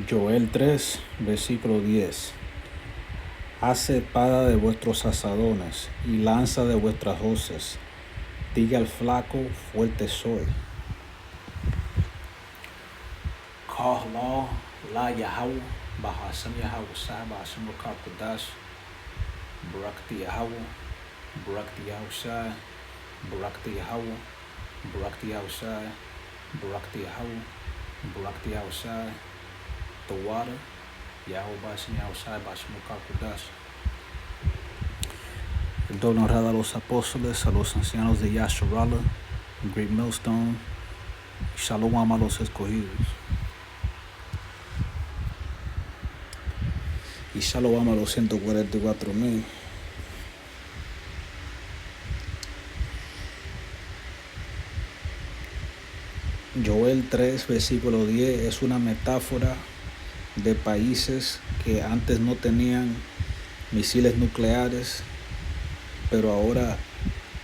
Joel 3, versículo 10. Hace espada de vuestros asadones y lanza de vuestras hoces. Diga al flaco, fuerte soy. Kahla la Yahweh, Bahasam Yahweh Sai, Bahasam Rakapadash, Barakti Yahweh, Barakti Yahweh, Barakti Yahweh, Barakti Yahweh, Barakti Yahweh, Barakti Yahweh, the water, Yahweh Bahasam Yahweh, Bahasam Rakapadash. El doble honrado a los apóstoles, a los ancianos de Yasharala, Great Millstone, y Shalom a los escogidos. Y Shalom a los 144,000. Joel 3, versículo 10 es una metáfora de países que antes no tenían misiles nucleares, pero ahora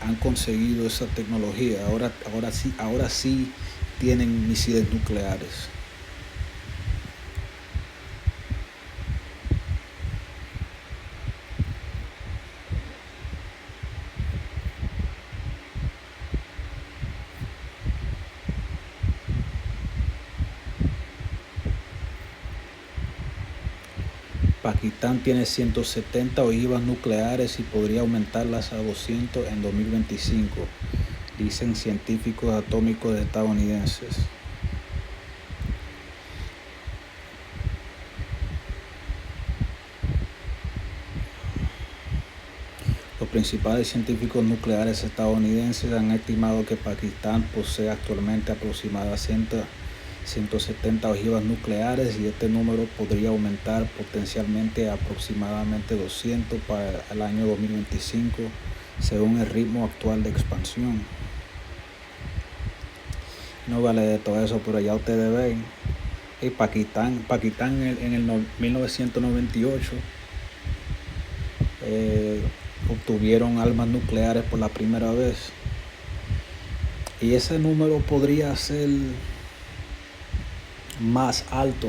han conseguido esa tecnología. Ahora sí tienen misiles nucleares. Pakistán tiene 170 ojivas nucleares y podría aumentarlas a 200 en 2025, dicen científicos atómicos estadounidenses. Los principales científicos nucleares estadounidenses han estimado que Pakistán posee actualmente aproximadamente 170 ojivas nucleares y este número podría aumentar potencialmente a aproximadamente 200 para el año 2025, según el ritmo actual de expansión. No vale de todo eso, pero ya ustedes ven, Pakistán en el 1998 obtuvieron armas nucleares por la primera vez, y ese número podría ser más alto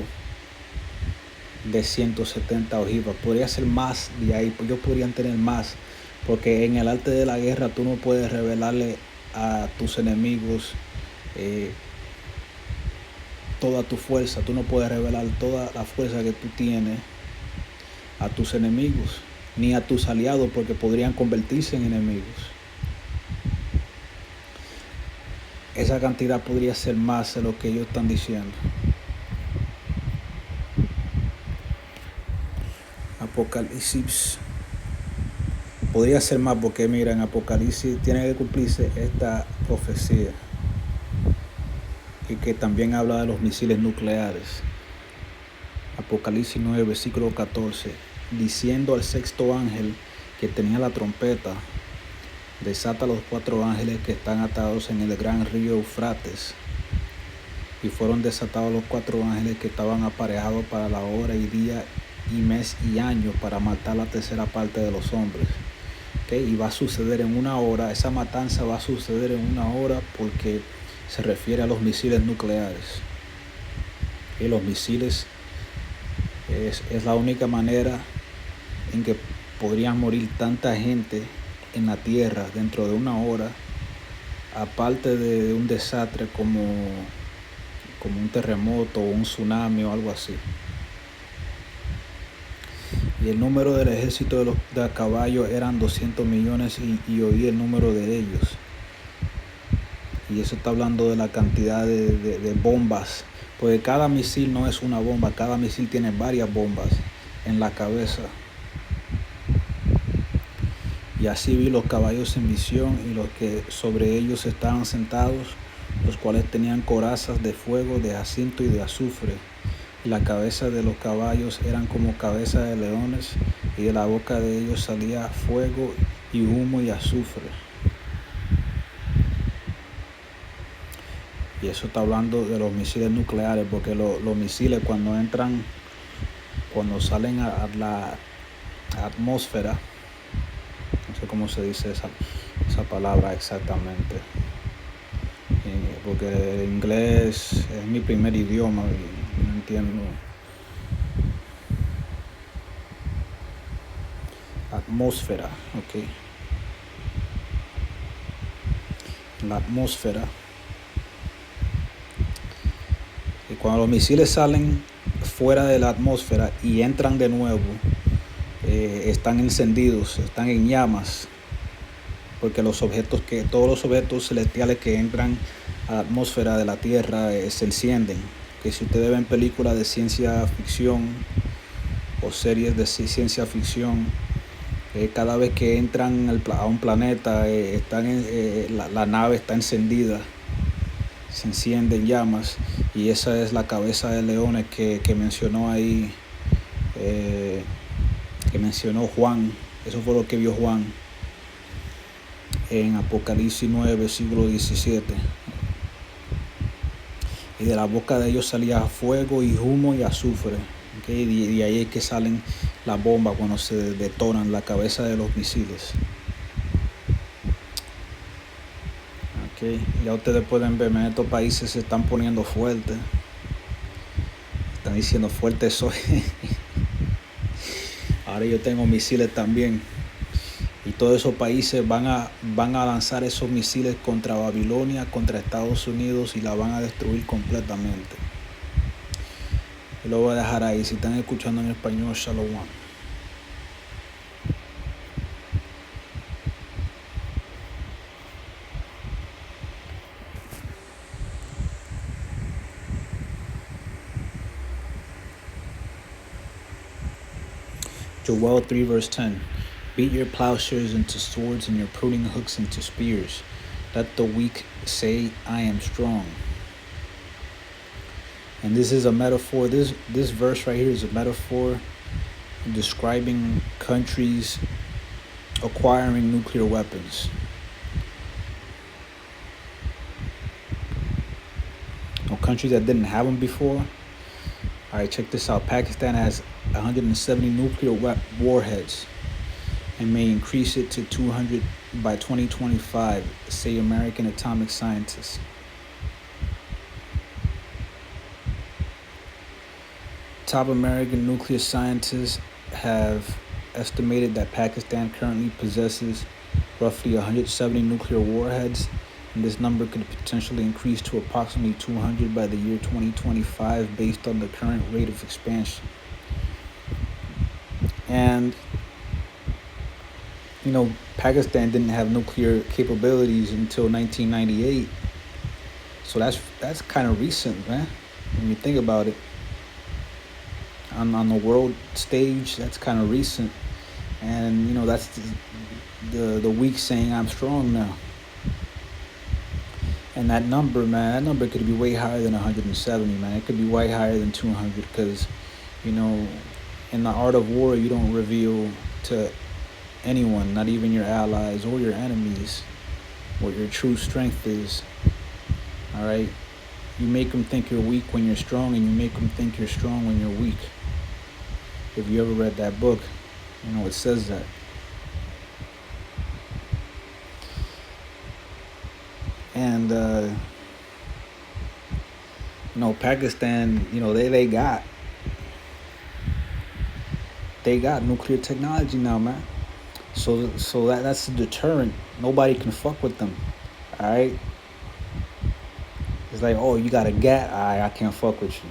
de 170 ojivas, podría ser más de ahí, ellos podrían tener más, porque en el arte de la guerra tú no puedes revelarle a tus enemigos toda tu fuerza, tú no puedes revelar toda la fuerza que tú tienes a tus enemigos, ni a tus aliados, porque podrían convertirse en enemigos. Esa cantidad podría ser más de lo que ellos están diciendo. Apocalipsis podría ser más, porque mira, en Apocalipsis tiene que cumplirse esta profecía, y que también habla de los misiles nucleares. Apocalipsis 9, versículo 14, diciendo al sexto ángel que tenía la trompeta, desata los 4 ángeles que están atados en el gran río Eufrates. Y fueron desatados los 4 ángeles que estaban aparejados para la hora y día y mes y año, para matar la tercera parte de los hombres. Y va a suceder en una hora, esa matanza va a suceder en una hora, porque se refiere a los misiles nucleares. Y los misiles es la única manera en que podrían morir tanta gente en la tierra dentro de una hora, aparte de un desastre como un terremoto o un tsunami o algo así. Y el número del ejército de caballos eran 200 millones y oí el número de ellos. Y eso está hablando de la cantidad de bombas, porque cada misil no es una bomba, cada misil tiene varias bombas en la cabeza. Y así vi los caballos en visión, y los que sobre ellos estaban sentados, los cuales tenían corazas de fuego, de jacinto y de azufre. Y la cabeza de los caballos eran como cabeza de leones, y de la boca de ellos salía fuego y humo y azufre. Y eso está hablando de los misiles nucleares, porque los misiles cuando salen a la atmósfera, no sé cómo se dice esa palabra exactamente, porque el inglés es mi primer idioma y no entiendo atmósfera, ok. La atmósfera. Y cuando los misiles salen fuera de la atmósfera y entran de nuevo, están encendidos, están en llamas, porque todos los objetos celestiales que entran a la atmósfera de la Tierra se encienden. Que si ustedes ven películas de ciencia ficción o series de ciencia ficción, cada vez que entran a un planeta, la nave está encendida, se encienden llamas, y esa es la cabeza de leones que mencionó ahí, que mencionó Juan. Eso fue lo que vio Juan en Apocalipsis 9, versículo 17. Y de la boca de ellos salía fuego y humo y azufre. Okay. Y ahí es que salen las bombas cuando se detonan la cabeza de los misiles. Okay. Ya ustedes pueden ver, estos países se están poniendo fuertes. Están diciendo fuerte soy. Ahora yo tengo misiles también. Y todos esos países van a lanzar esos misiles contra Babilonia, contra Estados Unidos, y la van a destruir completamente. Yo lo voy a dejar ahí. Si están escuchando en español, Shalom. Joel 3 verse 10. Beat your plowshares into swords and your pruning hooks into spears. Let the weak say, I am strong. And this is a metaphor. This verse right here is a metaphor describing countries acquiring nuclear weapons. Countries that didn't have them before. All right, check this out. Pakistan has 170 nuclear warheads and may increase it to 200 by 2025, say American atomic scientists. Top American nuclear scientists have estimated that Pakistan currently possesses roughly 170 nuclear warheads, and this number could potentially increase to approximately 200 by the year 2025 based on the current rate of expansion. And, Pakistan didn't have nuclear capabilities until 1998. So that's kind of recent, man, when you think about it. On the world stage, that's kind of recent. And, that's the weak saying, I'm strong now. And that number, could be way higher than 170, man. It could be way higher than 200 because, in the art of war, you don't reveal to anyone, not even your allies or your enemies, what your true strength is. All right? You make them think you're weak when you're strong, and you make them think you're strong when you're weak. If you ever read that book, it says that. And, Pakistan, they got nuclear technology now, man. So that's a deterrent. Nobody can fuck with them. All right. It's like, oh, you got a gat? I can't fuck with you.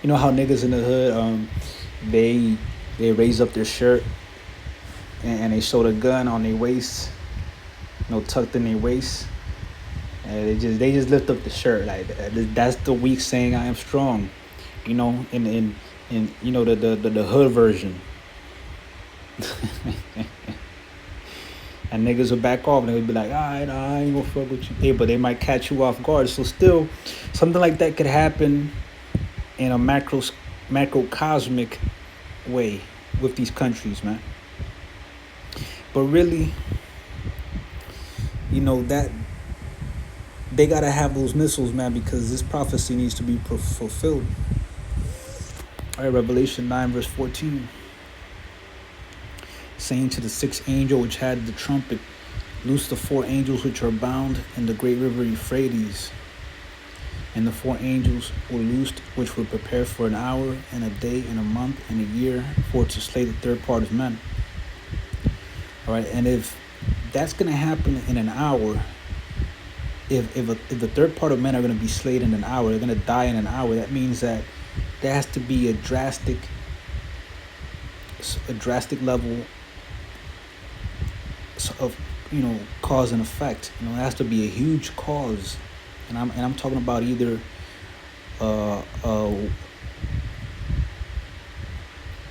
You know how niggas in the hood, they raise up their shirt and they show the gun on their waist, tucked in their waist, and they just lift up the shirt like that. That's the weak saying, I am strong. In the hood version. And niggas will back off and they would be like, all right, I ain't gonna fuck with you. Hey, but they might catch you off guard. So still, something like that could happen in a macrocosmic way with these countries, man. But really, that they gotta have those missiles, man, because this prophecy needs to be fulfilled. All right, Revelation 9 verse 14. Saying to the sixth angel which had the trumpet, loose the four angels which are bound in the great river Euphrates. And the four angels were loosed, which were prepared for an hour, and a day, and a month, and a year, for to slay the third part of men. All right, and if that's going to happen in an hour, if the third part of men are going to be slain in an hour, they're going to die in an hour, that means that there has to be a drastic level of, cause and effect. It has to be a huge cause, and I'm talking about either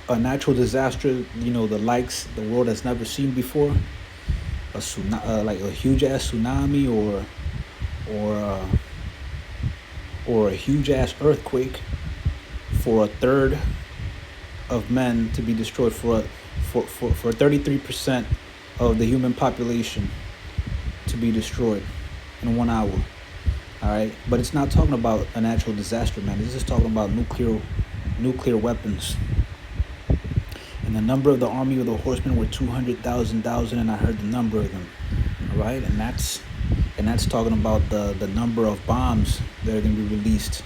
a natural disaster, the likes the world has never seen before, like a huge ass tsunami, or a huge ass earthquake, for a third of men to be destroyed, for 33% of the human population to be destroyed in 1 hour. All right, but it's not talking about a natural disaster, man. This is talking about nuclear weapons. And the number of the army of the horsemen were 200,000, and I heard the number of them. All right, and that's talking about the number of bombs that are going to be released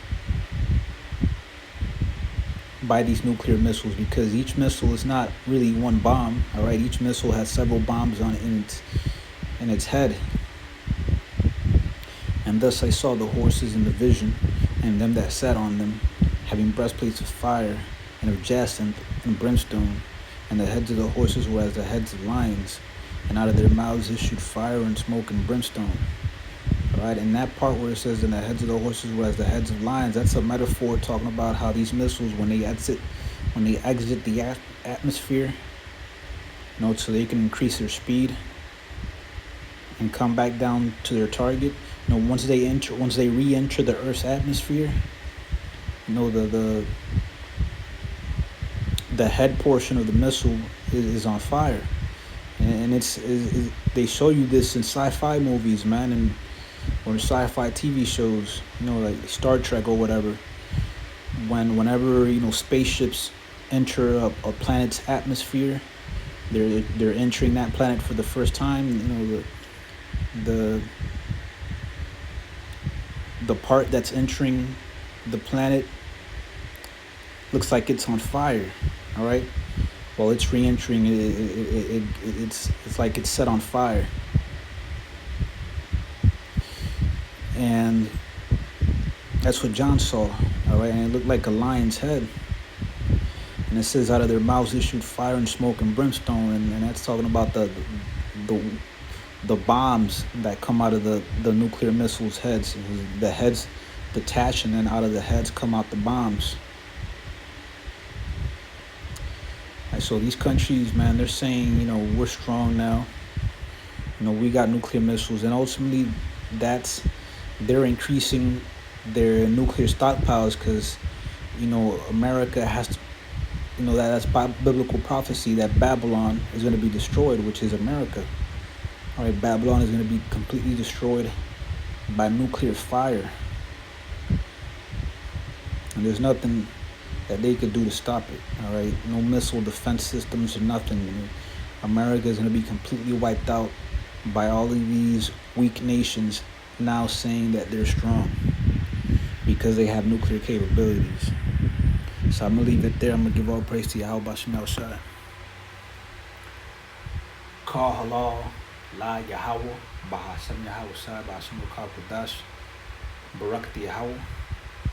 by these nuclear missiles, because each missile is not really one bomb. All right, each missile has several bombs on it in its head. And thus I saw the horses in the vision, and them that sat on them, having breastplates of fire, and of jacinth and brimstone, and the heads of the horses were as the heads of lions, and out of their mouths issued fire and smoke and brimstone. All right, and that part where it says, and the heads of the horses were as the heads of lions, that's a metaphor talking about how these missiles, when they exit the atmosphere, so they can increase their speed and come back down to their target. Once they re-enter the Earth's atmosphere, the head portion of the missile is on fire, and they show you this in sci-fi movies, man, or in sci-fi TV shows, like Star Trek or whatever. Whenever spaceships enter a planet's atmosphere, they're entering that planet for the first time. The part that's entering the planet looks like it's on fire. All right, while it's re-entering, it's like it's set on fire. And that's what John saw. All right, and it looked like a lion's head. And it says, out of their mouths issued fire and smoke and brimstone, and that's talking about the bombs that come out of the nuclear missiles' heads. The heads detach, and then out of the heads come out the bombs. And so these countries, man, they're saying, we're strong now. We got nuclear missiles, and ultimately they're increasing their nuclear stockpiles because, America has to, that's biblical prophecy that Babylon is going to be destroyed, which is America. All right, Babylon is going to be completely destroyed by nuclear fire. And there's nothing that they could do to stop it. All right, no missile defense systems or nothing. America is going to be completely wiped out by all of these weak nations now saying that they're strong because they have nuclear capabilities. So I'm going to leave it there. I'm going to give all praise to Yahweh Bashem Yahushua. Call halal, la Yahweh, Bahashem Yahushua, Bahashem Kodash, Barakti Yahweh,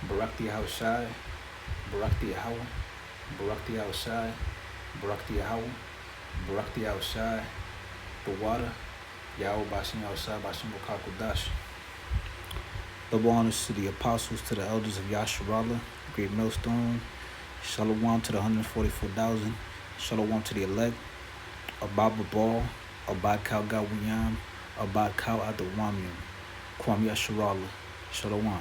Barakti Yahushua, Barakti Yahweh, Barakti Yahushua, Barakti Yahweh, Barakti Yahushua, the water, Yahweh Bashem Yahushua, Bahashem Kodash. Double honors to the apostles, to the elders of Yasharala, great millstone. Shalom to the 144,000. Shalom to the elect. Abba Babal, Abba Kal Gawiyam, Abba Kal Adawamium. Kwam Yasharala. Shalom.